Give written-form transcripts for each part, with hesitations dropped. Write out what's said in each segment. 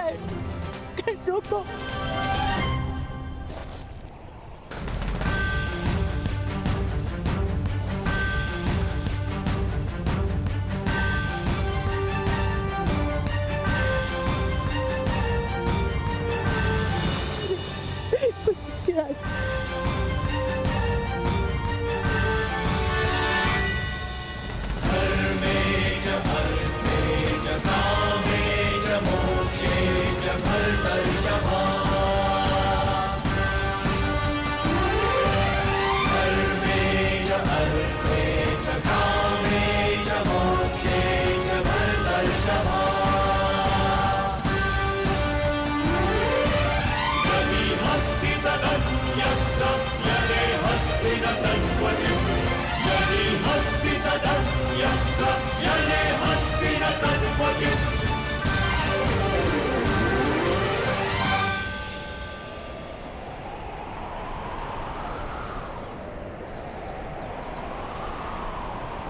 है। रुको।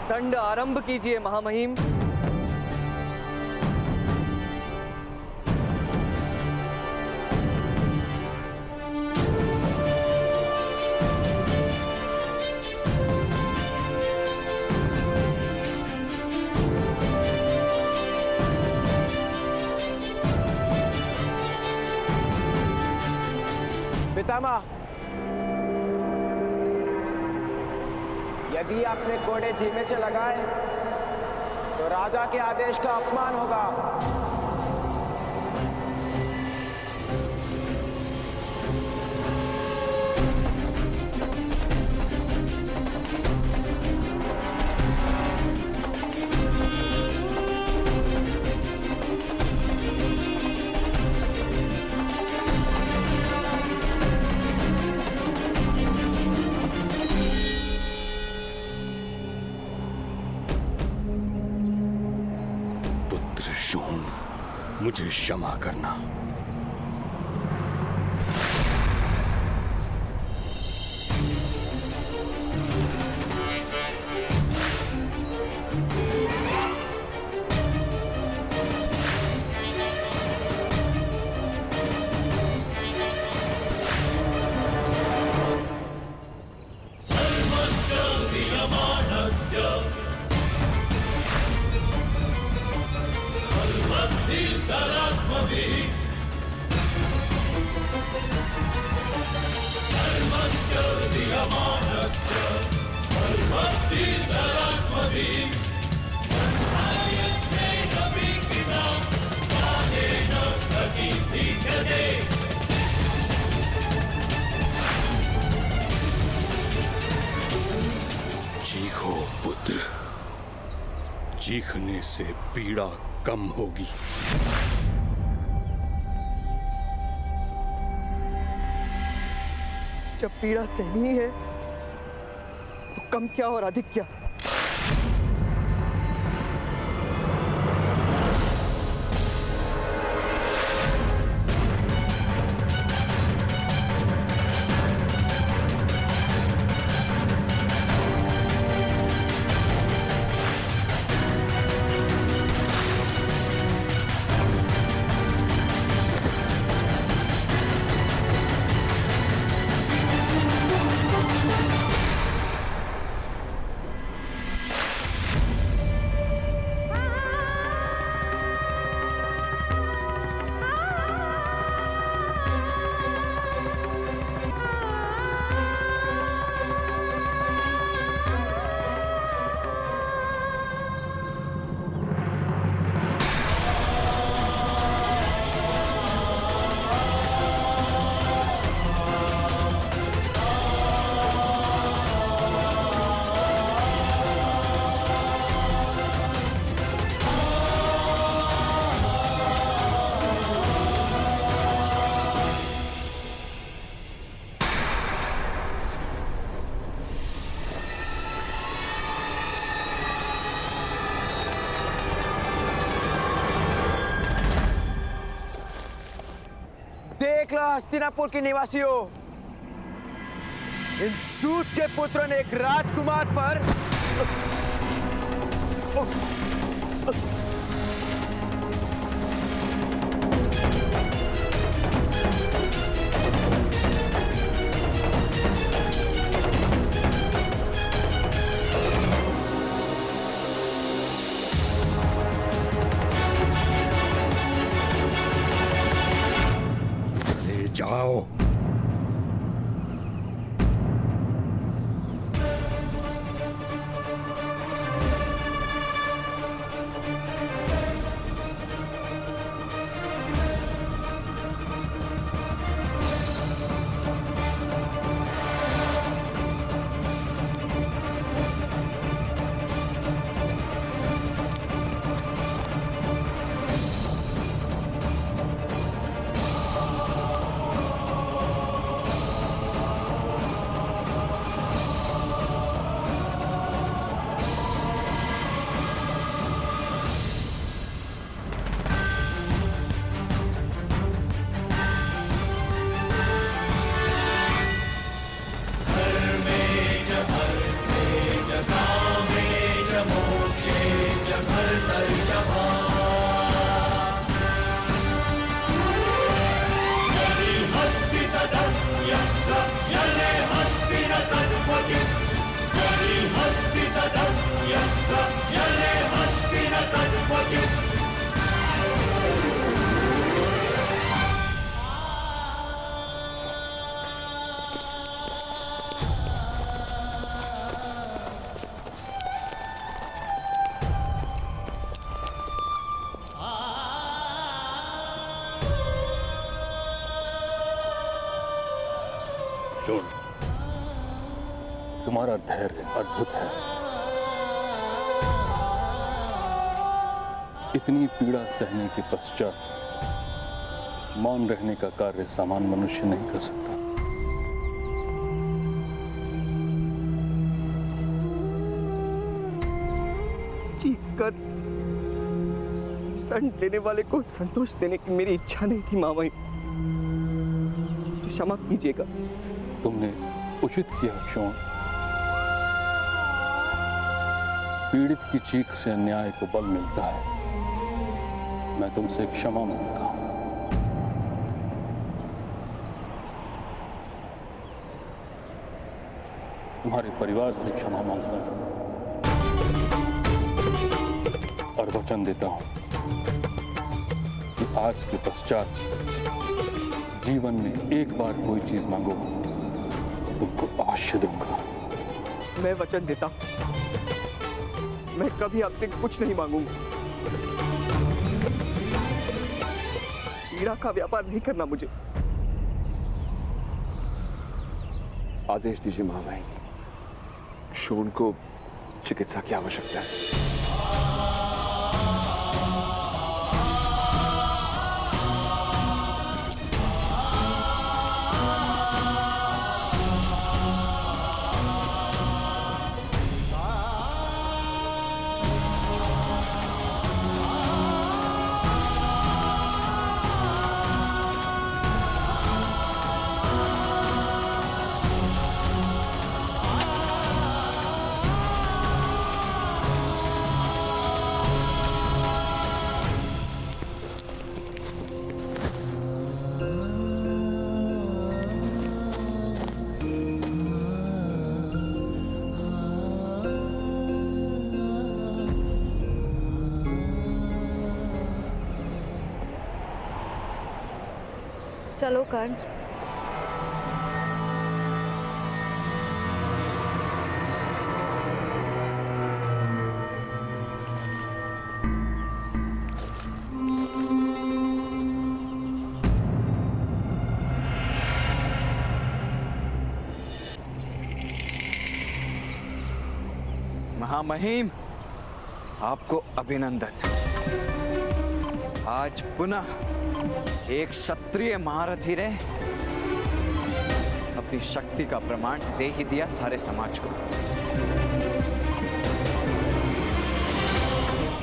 दंड आरंभ कीजिए महामहिम। पितामह, यदि आपने घोड़े धीमे से लगाए तो राजा के आदेश का अपमान होगा। मुझे क्षमा करना। चीखो पुत्र, चीखने से पीड़ा कम होगी। जब पीड़ा सहनी है तो कम क्या और अधिक क्या। देख लो हस्तिनापुर के निवासियों, इन सूत के पुत्र ने एक राजकुमार पर शोन, तुम्हारा धैर्य अद्भुत है। इतनी पीड़ा सहने के पश्चात मौन रहने का कार्य सामान्य मनुष्य नहीं कर सकता। चीख कर दंड देने वाले को संतोष देने की मेरी इच्छा नहीं थी मामाई। क्षमा कीजिएगा। तुमने उचित किया शोन। पीड़ित की चीख से अन्याय को बल मिलता है। मैं तुमसे क्षमा मांगता हूं। तुम्हारे परिवार से क्षमा मांगता हूं और वचन देता हूं कि आज के पश्चात जीवन में एक बार कोई चीज मांगो तुमको अवश्य दूंगा। मैं वचन देता हूं, मैं कभी आपसे कुछ नहीं मांगूंगा। पीड़ा का व्यापार नहीं करना मुझे। आदेश दीजिए महामाई, शोन को चिकित्सा की आवश्यकता है। चलो कर्ण। महामहिम, आपको अभिनंदन। आज पुनः एक क्षत्रिय महारथी ने अपनी शक्ति का प्रमाण दे ही दिया सारे समाज को।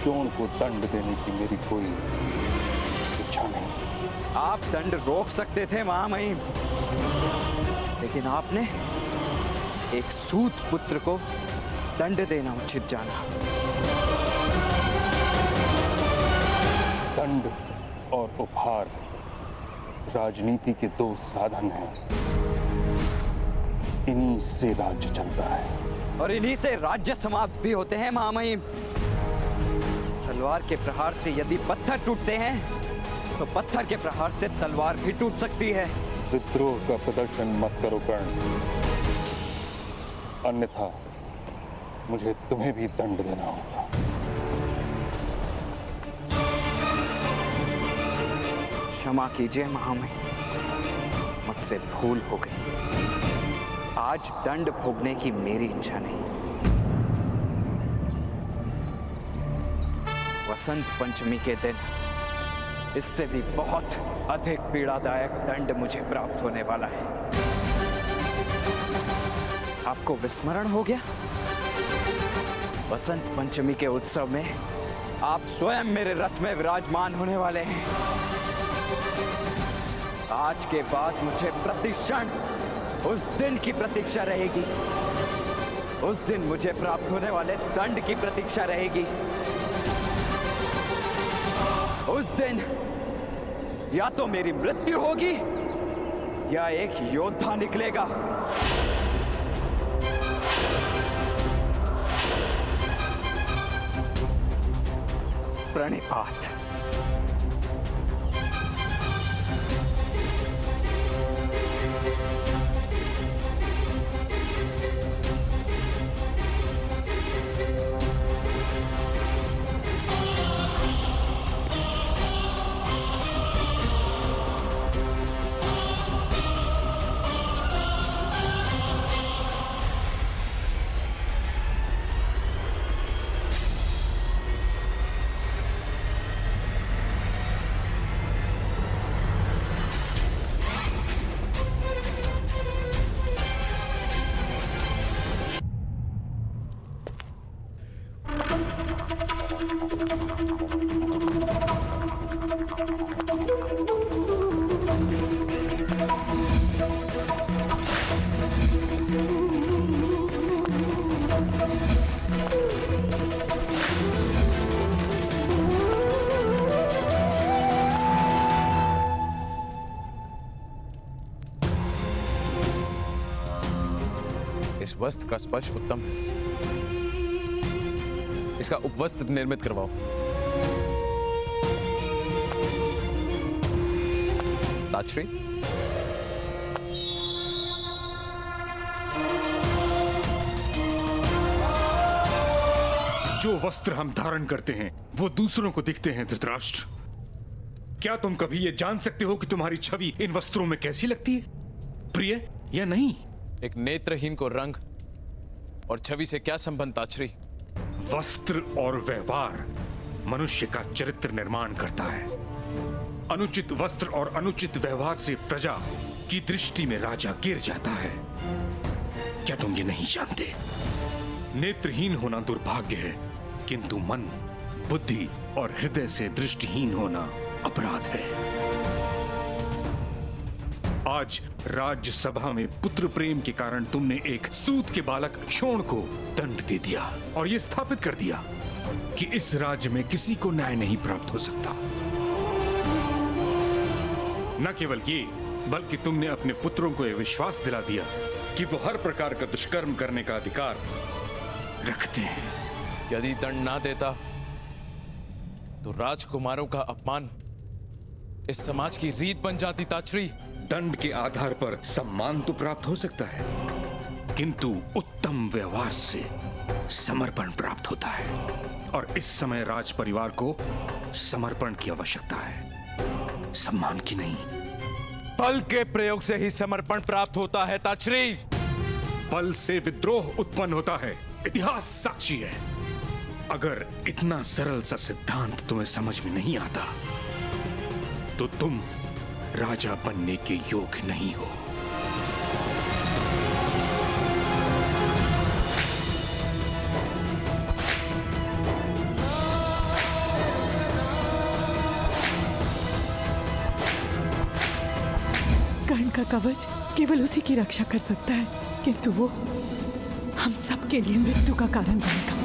शोन को दंड देने की मेरी कोई इच्छा नहीं। आप दंड रोक सकते थे महामहिम, लेकिन आपने एक सूत पुत्र को दंड देना उचित जाना। दंड और उपहार राजनीति के दो साधन हैं। इन्हीं से राज्य चलता है और इन्हीं से राज्य समाप्त भी होते हैं महामहिम। तलवार के प्रहार से यदि पत्थर टूटते हैं तो पत्थर के प्रहार से तलवार भी टूट सकती है। विद्रोह का प्रदर्शन मत करो कर्ण, अन्यथा मुझे तुम्हें भी दंड देना होगा। क्षमा कीजिए महामहिम, मुझसे भूल हो गई। आज दंड भोगने की मेरी इच्छा नहीं। वसंत पंचमी के दिन इससे भी बहुत अधिक पीड़ादायक दंड मुझे प्राप्त होने वाला है। आपको विस्मरण हो गया? वसंत पंचमी के उत्सव में आप स्वयं मेरे रथ में विराजमान होने वाले हैं। आज के बाद मुझे प्रतिक्षण उस दिन की प्रतीक्षा रहेगी। उस दिन मुझे प्राप्त होने वाले दंड की प्रतीक्षा रहेगी। उस दिन या तो मेरी मृत्यु होगी या एक योद्धा निकलेगा। प्रणिपात। इस वस्त्र का स्पर्श उत्तम है, इसका उपवस्त्र निर्मित करवाओ। ताजश्री, जो वस्त्र हम धारण करते हैं वो दूसरों को दिखते हैं धृतराष्ट्र। क्या तुम कभी ये जान सकते हो कि तुम्हारी छवि इन वस्त्रों में कैसी लगती है, प्रिय या नहीं? एक नेत्रहीन को रंग और छवि से क्या संबंध ताजश्री? वस्त्र और व्यवहार मनुष्य का चरित्र निर्माण करता है। अनुचित वस्त्र और अनुचित व्यवहार से प्रजा की दृष्टि में राजा गिर जाता है। क्या तुम ये नहीं जानते? नेत्रहीन होना दुर्भाग्य है, किंतु मन, बुद्धि और हृदय से दृष्टिहीन होना अपराध है। आज राज्यसभा में पुत्र प्रेम के कारण तुमने एक सूत के बालक क्षोण को दंड दे दिया और यह स्थापित कर दिया कि इस राज्य में किसी को न्याय नहीं प्राप्त हो सकता। न केवल ये, बल्कि तुमने अपने पुत्रों को यह विश्वास दिला दिया कि वो हर प्रकार का दुष्कर्म करने का अधिकार रखते हैं। यदि दंड ना देता तो राजकुमारों का अपमान इस समाज की रीत बन जाती ताजश्री। दंड के आधार पर सम्मान तो प्राप्त हो सकता है, किंतु उत्तम व्यवहार से समर्पण प्राप्त होता है और इस समय राज परिवार को समर्पण की आवश्यकता है, सम्मान की नहीं। बल के प्रयोग से ही समर्पण प्राप्त होता है ताजश्री। बल से विद्रोह उत्पन्न होता है, इतिहास साक्षी है। अगर इतना सरल सा सिद्धांत तुम्हें समझ में नहीं आता तो तुम राजा बनने के योग्य नहीं हो। कर्ण का कवच केवल उसी की रक्षा कर सकता है, किंतु वो हम सबके लिए मृत्यु का कारण बनेगा।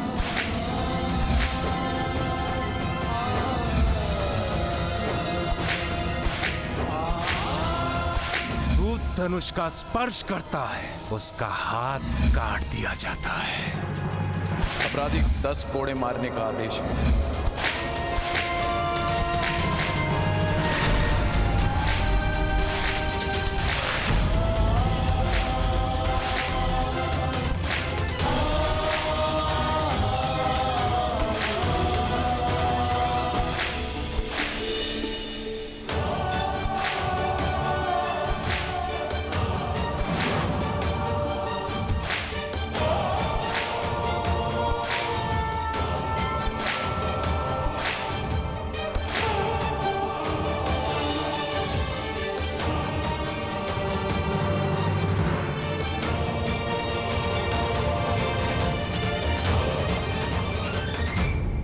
धनुष का स्पर्श करता है, उसका हाथ काट दिया जाता है। अपराधी को 10 कोड़े मारने का आदेश है।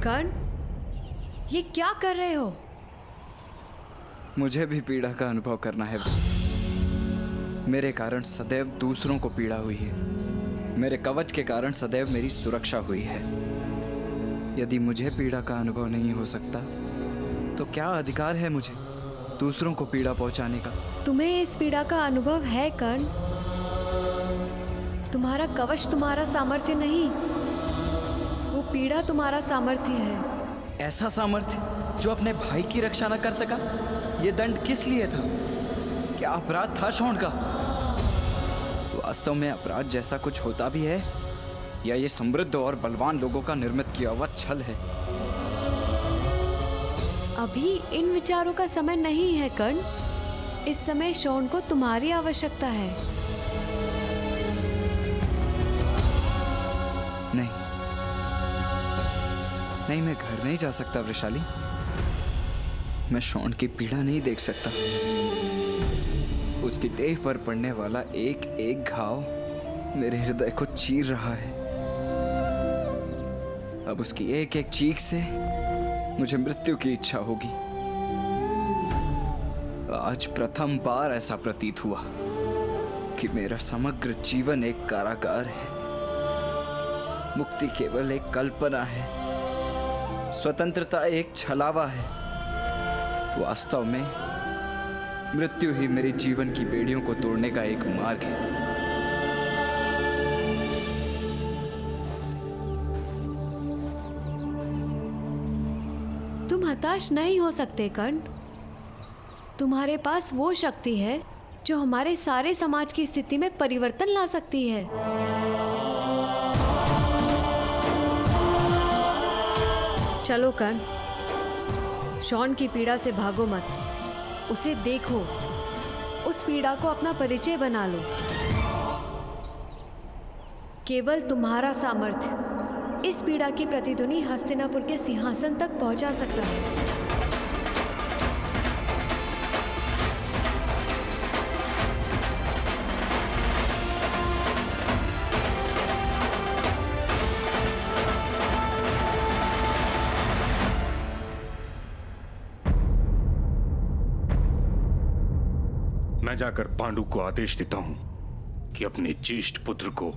कर्ण, ये क्या कर रहे हो? मुझे भी पीड़ा का अनुभव करना है। मेरे कारण सदैव दूसरों को पीड़ा हुई है। मेरे कवच के कारण सदैव मेरी सुरक्षा हुई है। यदि मुझे पीड़ा का अनुभव नहीं हो सकता तो क्या अधिकार है मुझे दूसरों को पीड़ा पहुंचाने का? तुम्हें इस पीड़ा का अनुभव है कर्ण। तुम्हारा कवच तुम्हारा सामर्थ्य नहीं, वो पीड़ा तुम्हारा सामर्थ्य है। ऐसा सामर्थ्य जो अपने भाई की रक्षा न कर सका? ये दंड किस लिए था? क्या अपराध था शोण का? वास्तव में अपराध जैसा कुछ होता भी है या ये समृद्ध और बलवान लोगों का निर्मित किया हुआ छल है? अभी इन विचारों का समय नहीं है कर्ण। इस समय शोण को तुम्हारी आवश्यकता है। नहीं, मैं घर नहीं जा सकता वृषाली। मैं शोण की पीड़ा नहीं देख सकता। उसकी देह पर पड़ने वाला एक एक घाव मेरे हृदय को चीर रहा है। अब उसकी एक एक चीख से मुझे मृत्यु की इच्छा होगी। आज प्रथम बार ऐसा प्रतीत हुआ कि मेरा समग्र जीवन एक कारागार है। मुक्ति केवल एक कल्पना है, स्वतंत्रता एक छलावा है। वास्तव में मृत्यु ही मेरे जीवन की बेड़ियों को तोड़ने का एक मार्ग है। तुम हताश नहीं हो सकते कर्ण। तुम्हारे पास वो शक्ति है जो हमारे सारे समाज की स्थिति में परिवर्तन ला सकती है। चलो कर्ण, शॉन की पीड़ा से भागो मत, उसे देखो, उस पीड़ा को अपना परिचय बना लो। केवल तुम्हारा सामर्थ्य इस पीड़ा की प्रतिध्वनि हस्तिनापुर के सिंहासन तक पहुंचा सकता है। मैं जाकर पांडु को आदेश देता हूं कि अपने ज्येष्ठ पुत्र को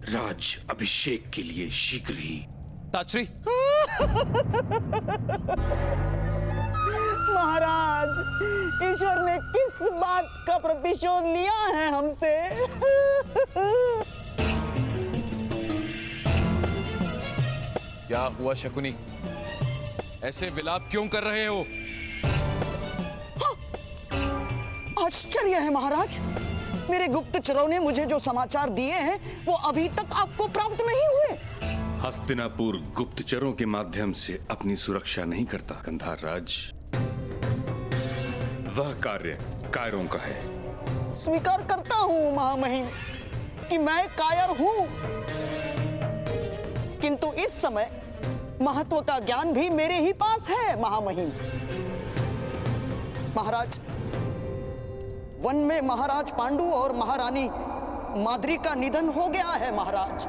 राज अभिषेक के लिए शीघ्र ही। ताचरी, महाराज, ईश्वर ने किस बात का प्रतिशोध लिया है हमसे? क्या हुआ शकुनी? ऐसे विलाप क्यों कर रहे हो? आश्चर्य है महाराज, मेरे गुप्तचरों ने मुझे जो समाचार दिए हैं वो अभी तक आपको प्राप्त नहीं हुए। हस्तिनापुर गुप्तचरों के माध्यम से अपनी सुरक्षा नहीं करता कंधार राज। वह कार्य कायरों का है। स्वीकार करता हूं महामहिम कि मैं कायर हूं, किंतु इस समय महत्व का ज्ञान भी मेरे ही पास है महामहिम। महाराज, वन में महाराज पांडु और महारानी माद्री का निधन हो गया है महाराज।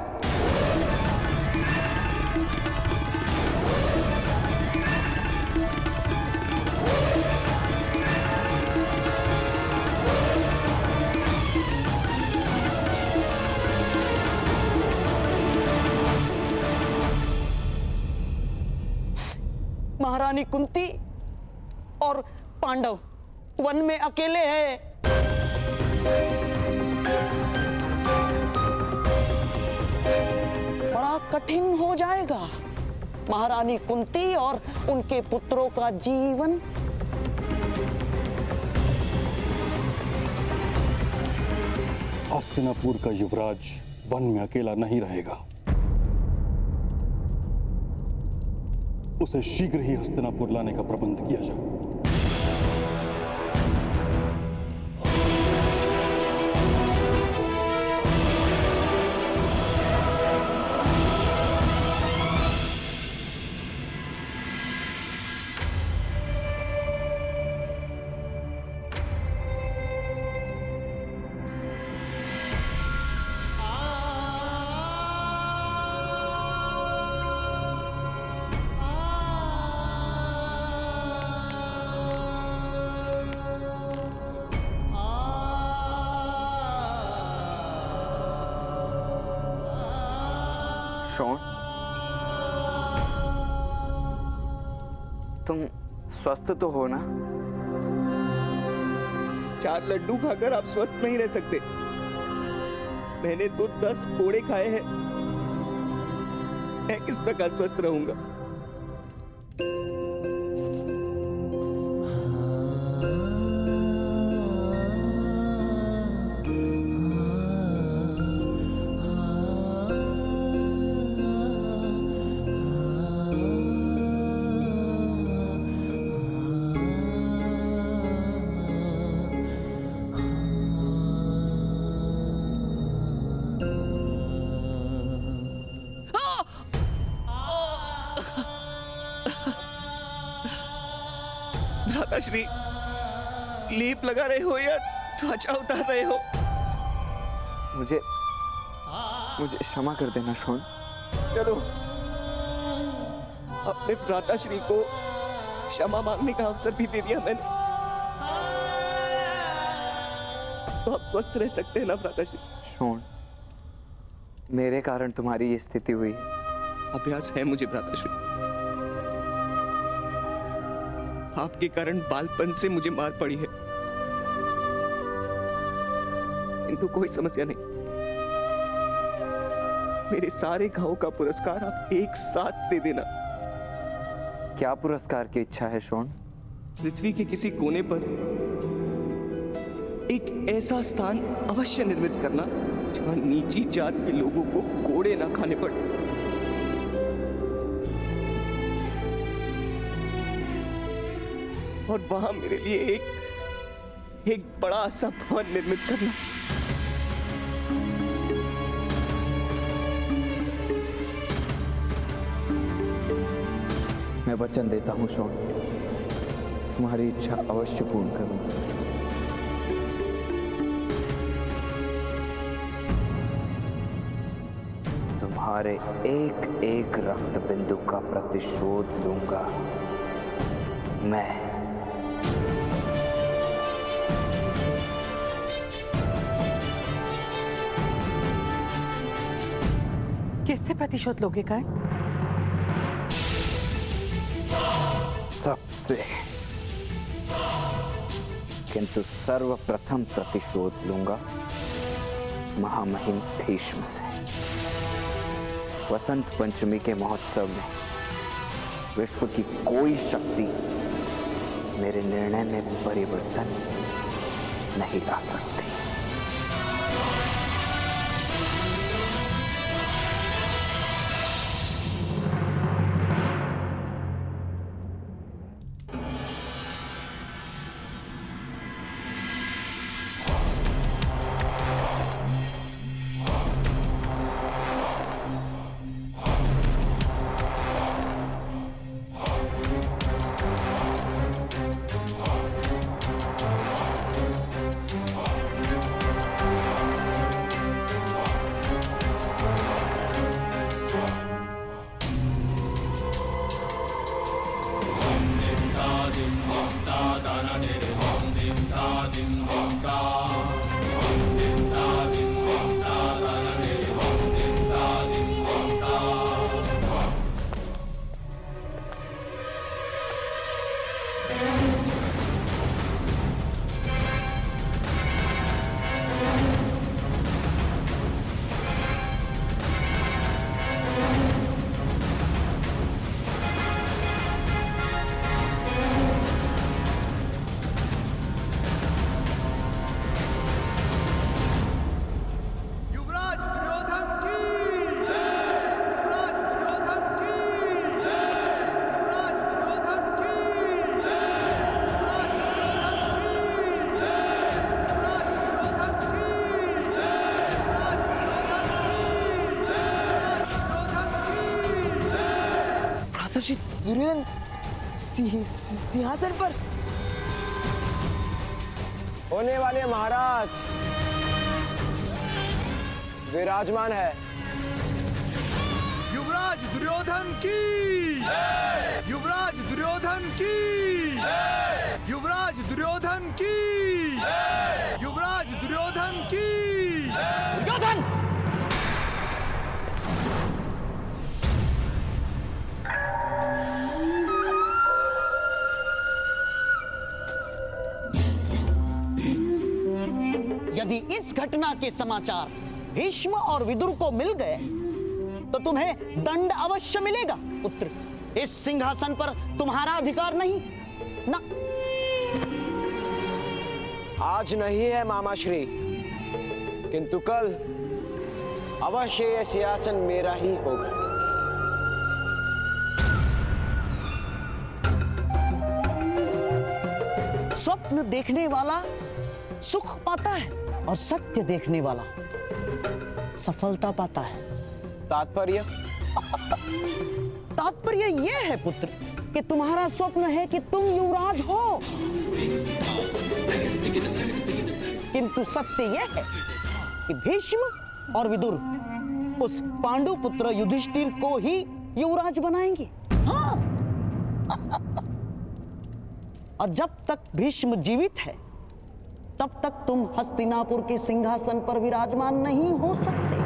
महारानी कुंती और पांडव वन में अकेले हैं। बड़ा कठिन हो जाएगा महारानी कुंती और उनके पुत्रों का जीवन। हस्तिनापुर का युवराज वन में अकेला नहीं रहेगा। उसे शीघ्र ही हस्तिनापुर लाने का प्रबंध किया जाए। शॉन, तुम स्वस्थ तो हो ना? 4 लड्डू खाकर आप स्वस्थ नहीं रह सकते। मैंने तो 10 कोड़े खाए हैं। मैं किस प्रकार स्वस्थ रहूंगा? भ्राताश्री, लीप लगा रहे हो या त्वचा उतार रहे हो? मुझे क्षमा कर देना शॉन। चलो, अपने भ्राताश्री को क्षमा मांगने का अवसर भी दे दिया मैंने। तो आप स्वस्थ रह सकते हैं ना भ्राताश्री? शोन, मेरे कारण तुम्हारी ये स्थिति हुई है। अभ्यास है मुझे भ्राताश्री। आपके कारण बालपन से मुझे मार पड़ी है, किंतु कोई समस्या नहीं। मेरे सारे घावों का पुरस्कार आप एक साथ दे देना। क्या पुरस्कार की इच्छा है शोन? पृथ्वी के किसी कोने पर एक ऐसा स्थान अवश्य निर्मित करना जहां नीची जात के लोगों को कोड़े ना खाने पड़े। और वहां मेरे लिए एक बड़ा सा भवन निर्मित करना। मैं वचन देता हूँ शोन, तुम्हारी इच्छा अवश्य पूर्ण करूंगा। तुम्हारे एक एक रक्त बिंदु का प्रतिशोध लूंगा मैं। किससे प्रतिशोध लोगे कर्ण? सबसे, किंतु सर्वप्रथम प्रतिशोध लूंगा महामहिम भीष्म से। वसंत पंचमी के महोत्सव में विश्व की कोई शक्ति मेरे निर्णय में परिवर्तन नहीं ला सकती। दुर्योधन सिंहासन पर होने वाले महाराज विराजमान है। युवराज दुर्योधन की, युवराज दुर्योधन की, युवराज दुर्योधन की, युवराज दुर्योधन की। दुर्योधन! यदि इस घटना के समाचार भीष्म और विदुर को मिल गए तो तुम्हें दंड अवश्य मिलेगा। पुत्र, इस सिंहासन पर तुम्हारा अधिकार नहीं ना। आज नहीं है मामाश्री, किंतु कल अवश्य यह सिंहासन मेरा ही होगा। स्वप्न देखने वाला सुख पाता है और सत्य देखने वाला सफलता पाता है। तात्पर्य? तात्पर्य यह है पुत्र कि तुम्हारा स्वप्न है कि तुम युवराज हो, किंतु सत्य यह है कि भीष्म और विदुर उस पांडु पुत्र युधिष्ठिर को ही युवराज बनाएंगे। हाँ। और जब तक भीष्म जीवित है तब तक तुम हस्तिनापुर के सिंहासन पर विराजमान नहीं हो सकते।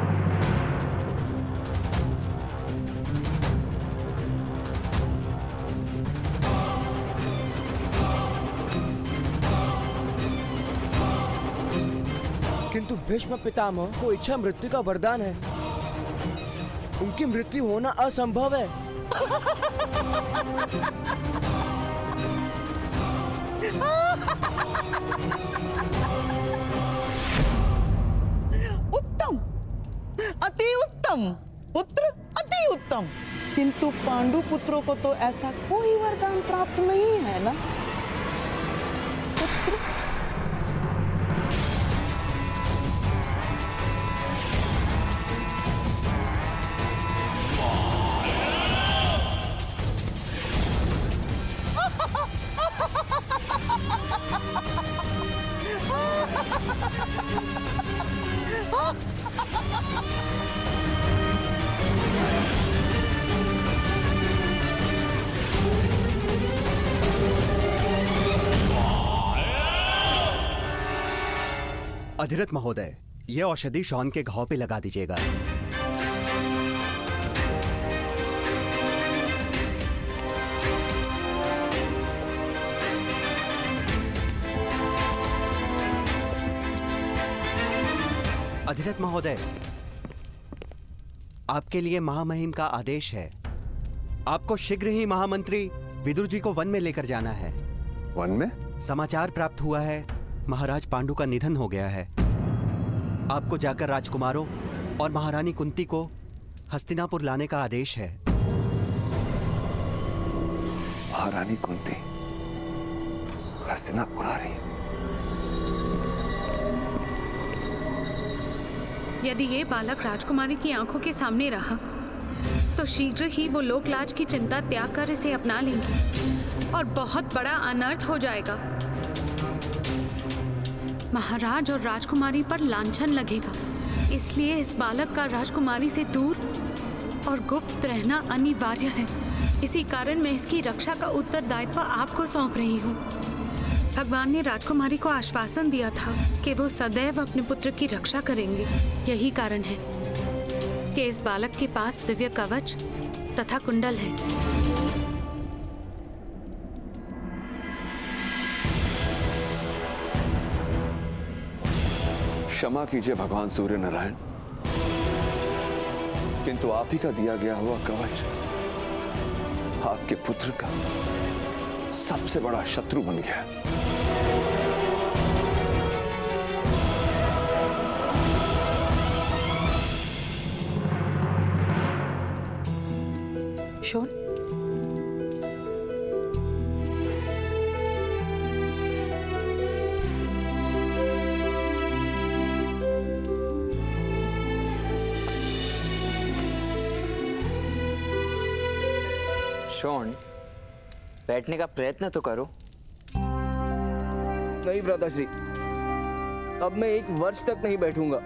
किंतु भीष्म पितामह को इच्छा मृत्यु का वरदान है, उनकी मृत्यु होना असंभव है। उत्तम, अति उत्तम पुत्र, अति उत्तम। किंतु पांडु पुत्रों को तो ऐसा कोई वरदान प्राप्त नहीं है ना पुत्र? अधिरथ महोदय, यह औषधि शॉन के घाव पे लगा दीजिएगा। अधिरथ महोदय, आपके लिए महामहिम का आदेश है। आपको शीघ्र ही महामंत्री विदुर जी को वन में लेकर जाना है। वन में? समाचार प्राप्त हुआ है, महाराज पांडु का निधन हो गया है। आपको जाकर राजकुमारों और महारानी कुंती को हस्तिनापुर लाने का आदेश है। महारानी कुंती हस्तिनापुर आ रही? यदि ये बालक राजकुमारी की आंखों के सामने रहा तो शीघ्र ही वो लोकलाज की चिंता त्याग कर इसे अपना लेंगी और बहुत बड़ा अनर्थ हो जाएगा। महाराज और राजकुमारी पर लांछन लगेगा। इसलिए इस बालक का राजकुमारी से दूर और गुप्त रहना अनिवार्य है। इसी कारण मैं इसकी रक्षा का उत्तरदायित्व आपको सौंप रही हूँ। भगवान ने राजकुमारी को आश्वासन दिया था कि वो सदैव अपने पुत्र की रक्षा करेंगे। यही कारण है कि इस बालक के पास दिव्य कवच तथा कुंडल है। क्षमा कीजिए भगवान सूर्य नारायण, किंतु आप ही का दिया गया हुआ कवच आपके पुत्र का सबसे बड़ा शत्रु बन गया। शॉन, शॉन, बैठने का प्रयत्न तो करो। नहीं भ्राताश्री, अब मैं 1 वर्ष तक नहीं बैठूंगा।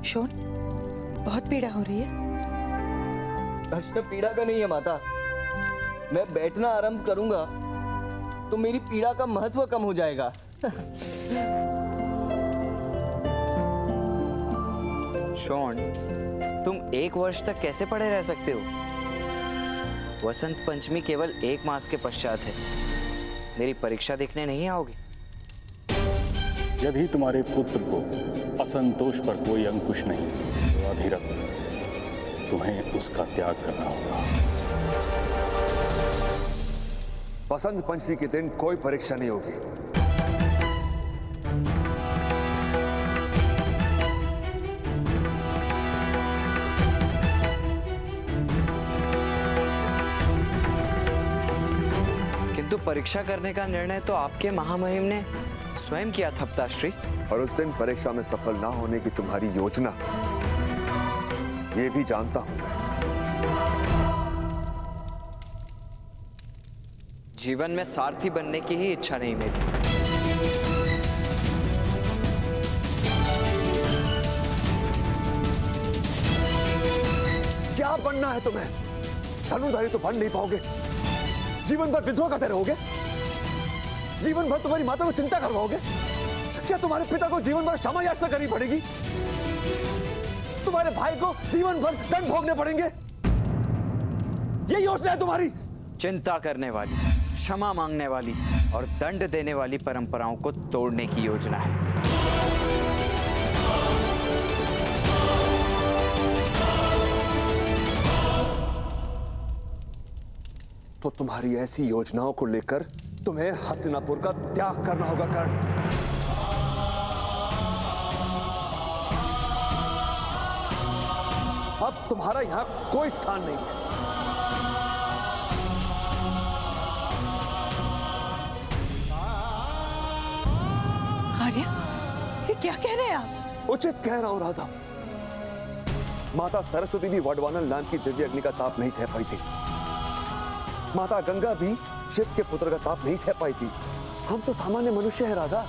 शॉन, बहुत पीड़ा हो रही है। कष्ट पीड़ा का नहीं है माता। मैं बैठना आरंभ करूंगा तो मेरी पीड़ा का महत्व कम हो जाएगा। शॉन, तुम 1 वर्ष तक कैसे पड़े रह सकते हो? वसंत पंचमी केवल 1 मास के पश्चात है। मेरी परीक्षा देखने नहीं आओगे? यदि तुम्हारे पुत्र को असंतोष पर कोई अंकुश नहीं तो अधिरथ तुम्हें उसका त्याग करना होगा। बसंत पंचमी के दिन कोई परीक्षा नहीं होगी। किंतु परीक्षा करने का निर्णय तो आपके महामहिम ने स्वयं किया था पिताश्री। और उस दिन परीक्षा में सफल ना होने की तुम्हारी योजना ये भी जानता हूं। जीवन में सारथी बनने की ही इच्छा नहीं मेरी। क्या बनना है तुम्हें? धनुर्धारी तो बन नहीं पाओगे, जीवन भर विधवा करते रहोगे। जीवन भर तुम्हारी माता को चिंता करवाओगे? क्या तुम्हारे पिता को जीवन भर क्षमा याचना करनी पड़ेगी? तुम्हारे भाई को जीवन भर दंड भोगने पड़ेंगे? ये योजना है तुम्हारी? चिंता करने वाली, क्षमा मांगने वाली और दंड देने वाली परंपराओं को तोड़ने की योजना है। तो तुम्हारी ऐसी योजनाओं को लेकर तुम्हें हस्तिनापुर का त्याग करना होगा कर्ण। अब तुम्हारा यहां कोई स्थान नहीं है। आर्य, ये क्या कह रहे हैं आप? उचित कह रहा हूं राधा। माता सरस्वती भी वडवानल नाम की दिव्य अग्नि का ताप नहीं सह पाई थी। माता गंगा भी शिव के पुत्र का ताप नहीं सह पाई थी। हम तो सामान्य मनुष्य हैं राधा।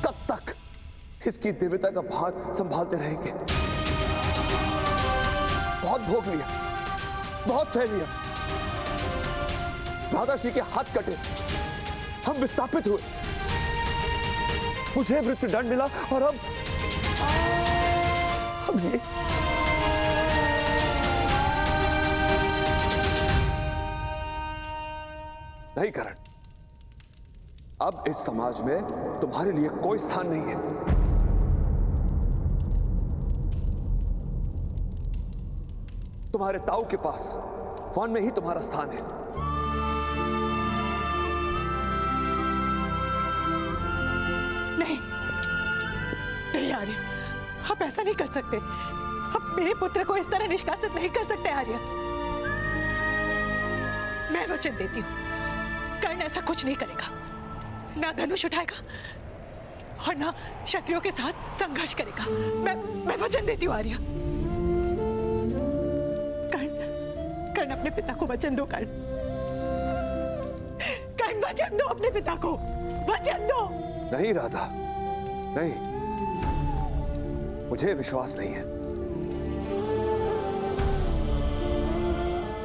कब तक इसकी दिव्यता का भार संभालते रहेंगे? बहुत भोग लिया, बहुत सह लिया। राधा श्री के हाथ कटे, हम विस्थापित हुए, मुझे मृत्यु दंड मिला और अब ये नहीं करण। अब इस समाज में तुम्हारे लिए कोई स्थान नहीं है। तुम्हारे ताऊ के पास वन में ही तुम्हारा स्थान है। नहीं नहीं आर्य, आप ऐसा नहीं कर सकते। आप मेरे पुत्र को इस तरह निष्कासित नहीं कर सकते आर्य। मैं वचन देती हूँ, कर्ण ऐसा कुछ नहीं करेगा। ना धनुष उठाएगा और ना क्षत्रियों के साथ संघर्ष करेगा। मैं वचन देती हूँ आर्य। कर्ण अपने पिता को वचन दो। कर्ण वचन दो अपने पिता को, वचन दो। नहीं राधा, नहीं, मुझे विश्वास नहीं है।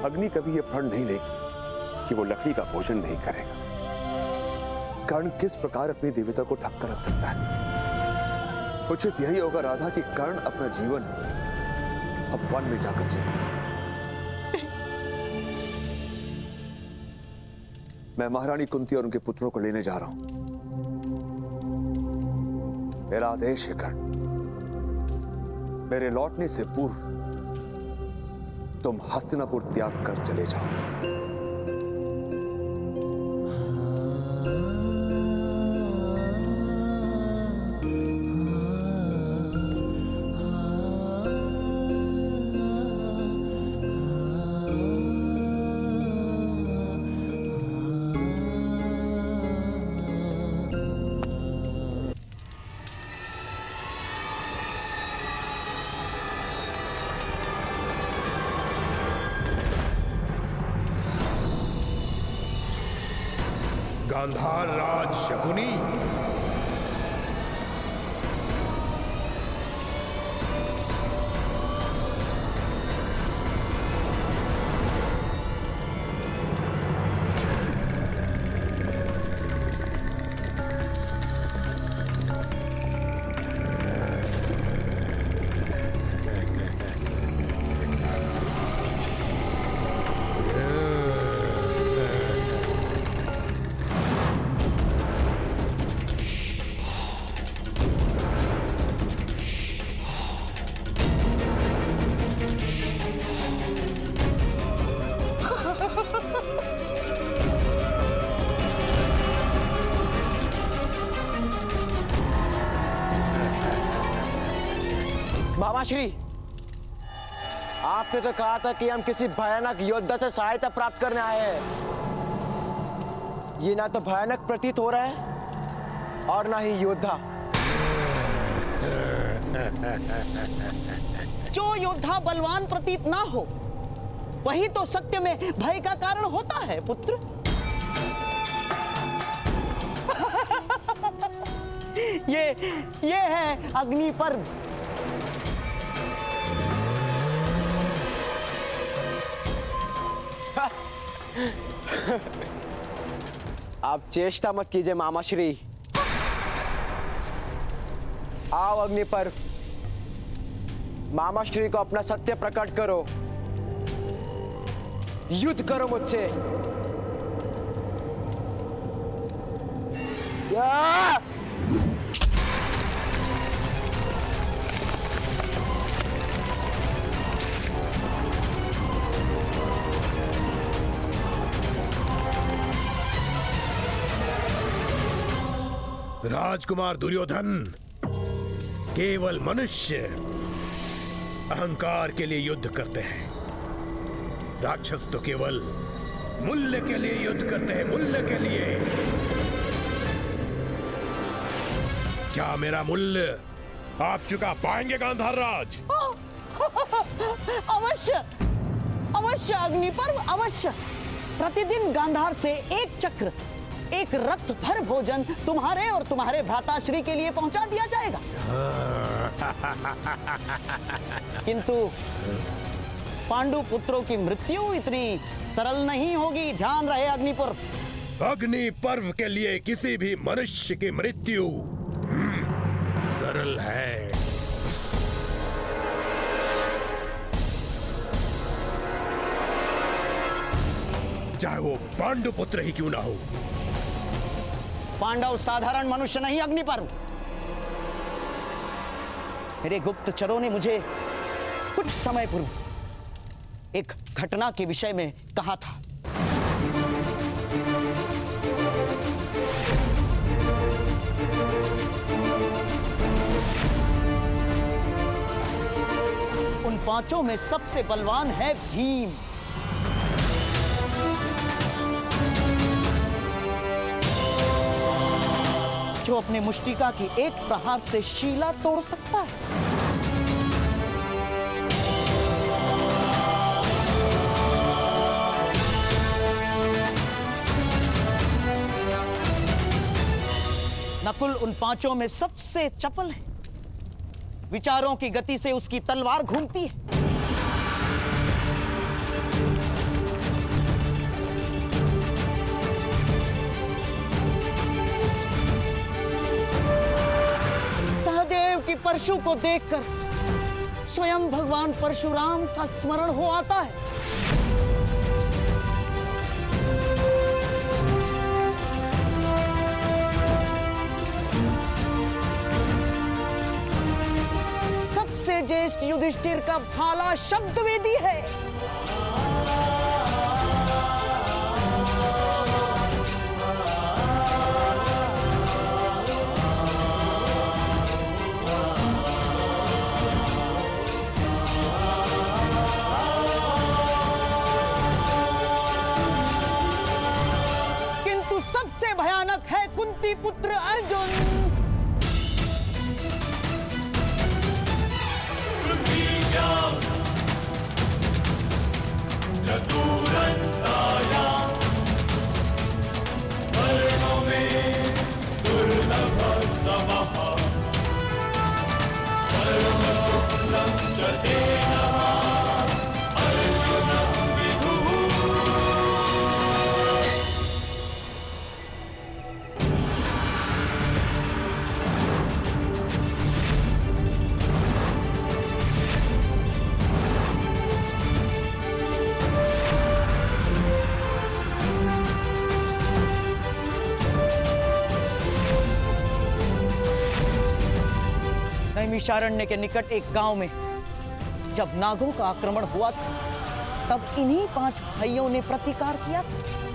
अग्नि कभी यह प्रण नहीं लेगी कि वो लकड़ी का भोजन नहीं करेगा। कर्ण किस प्रकार अपनी दिव्यता को ढक कर रख सकता है? उचित यही होगा राधा कि कर्ण अपना जीवन अब वन में जाकर जिए। मैं महारानी कुंती और उनके पुत्रों को लेने जा रहा हूं। मेरा आदेश है कर्ण, मेरे लौटने से पूर्व तुम हस्तिनापुर त्याग कर चले जाओ। गांधार राज शकुनी, मामाश्री, आपने तो कहा था कि हम किसी भयानक योद्धा से सहायता प्राप्त करने आए हैं। ये ना तो भयानक प्रतीत हो रहा है और ना ही योद्धा। जो योद्धा बलवान प्रतीत ना हो, वही तो सत्य में भय का कारण होता है पुत्र। ये है अग्नि पर्व। आप चेष्टा मत कीजिए मामा श्री। आओ अग्निपर्व, मामा श्री को अपना सत्य प्रकट करो, युद्ध करो मुझसे। या! राजकुमार दुर्योधन केवल मनुष्य अहंकार के लिए युद्ध करते हैं, राक्षस तो केवल मूल्य के लिए युद्ध करते हैं, मूल्य के लिए। क्या मेरा मूल्य आप चुका पाएंगे गांधार राज? अवश्य अवश्य अग्निपर्व, अवश्य। प्रतिदिन गांधार से एक चक्र, एक रथ भर भोजन तुम्हारे और तुम्हारे भ्राताश्री के लिए पहुंचा दिया जाएगा। किंतु पांडु पुत्रों की मृत्यु इतनी सरल नहीं होगी, ध्यान रहे अग्निपर्व। अग्नि पर्व के लिए किसी भी मनुष्य की मृत्यु सरल है। चाहे वो पांडु पुत्र ही क्यों ना हो। पांडव साधारण मनुष्य नहीं अग्निपर्व। मेरे गुप्तचरों ने मुझे कुछ समय पूर्व एक घटना के विषय में कहा था। उन पांचों में सबसे बलवान है भीम। जो अपने मुष्टिका की एक प्रहार से शीला तोड़ सकता है। नकुल उन पांचों में सबसे चपल है। विचारों की गति से उसकी तलवार घूमती है। सहदेव की परशु को देखकर स्वयं भगवान परशुराम का स्मरण हो आता है। सबसे ज्येष्ठ युधिष्ठिर का भाला शब्द वेदी है। किंतु सबसे भयानक है कुंती पुत्र अर्जुन। नैमिषारण्य के निकट एक गांव में जब नागों का आक्रमण हुआ था, तब इन्हीं 5 भाइयों ने प्रतिकार किया था।